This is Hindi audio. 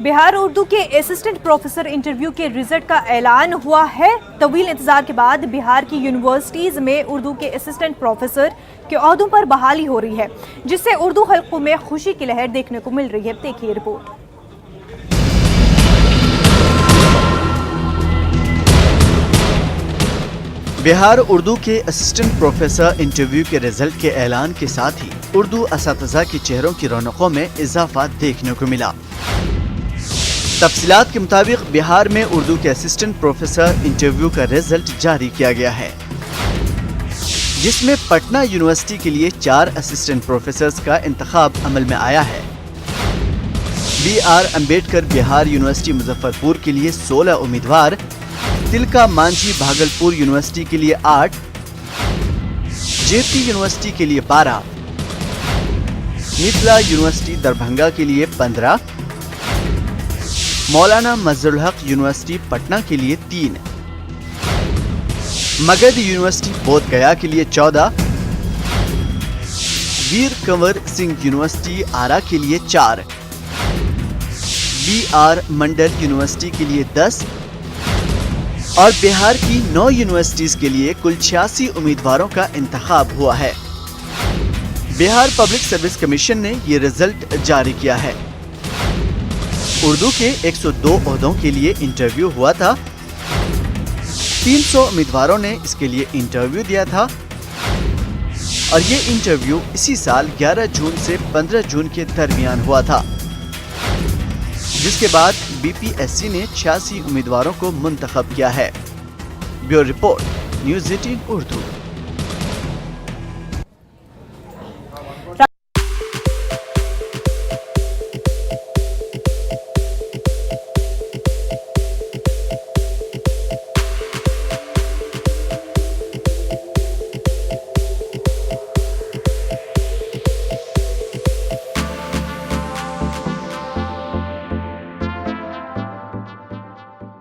बिहार उर्दू के असिस्टेंट प्रोफेसर इंटरव्यू के रिजल्ट का ऐलान हुआ है। तवील इंतजार के बाद बिहार की यूनिवर्सिटीज में उर्दू के असिस्टेंट प्रोफेसर के ओहदों पर बहाली हो रही है, जिससे उर्दू हल्कों में खुशी की लहर देखने को मिल रही है। देखिए रिपोर्ट। बिहार उर्दू के असिस्टेंट प्रोफेसर इंटरव्यू के रिजल्ट के ऐलान के साथ ही उर्दू असातिज़ा के चेहरों की रौनकों में इजाफा देखने को मिला। तफसीलात के मुताबिक बिहार में उर्दू के असिस्टेंट प्रोफेसर इंटरव्यू का रिजल्ट जारी किया गया है, जिसमें पटना यूनिवर्सिटी के लिए 4 असिस्टेंट प्रोफेसर्स का इंतखाब अमल में आया है। BR अम्बेडकर बिहार यूनिवर्सिटी मुजफ्फरपुर के लिए 16 उम्मीदवार, तिलका मांझी भागलपुर यूनिवर्सिटी के लिए 8, JP यूनिवर्सिटी के लिए 12, मिथिला यूनिवर्सिटी दरभंगा के लिए 15, मौलाना मजहरुल हक यूनिवर्सिटी पटना के लिए 3, मगध यूनिवर्सिटी बोध गया के लिए 14, वीर कंवर सिंह यूनिवर्सिटी आरा के लिए 4, BR मंडल यूनिवर्सिटी के लिए 10 और बिहार की 9 यूनिवर्सिटीज के लिए कुल 86 उम्मीदवारों का इंतखाब हुआ है। बिहार पब्लिक सर्विस कमीशन ने ये रिजल्ट जारी किया है। उर्दू के 102 ओहदों के लिए इंटरव्यू हुआ था। 300 उम्मीदवारों ने इसके लिए इंटरव्यू दिया था और ये इंटरव्यू इसी साल 11 जून से 15 जून के दरमियान हुआ था, जिसके बाद BPSC ने 86 उम्मीदवारों को मुंतखब किया है। Bureau report, news 18 Urdu.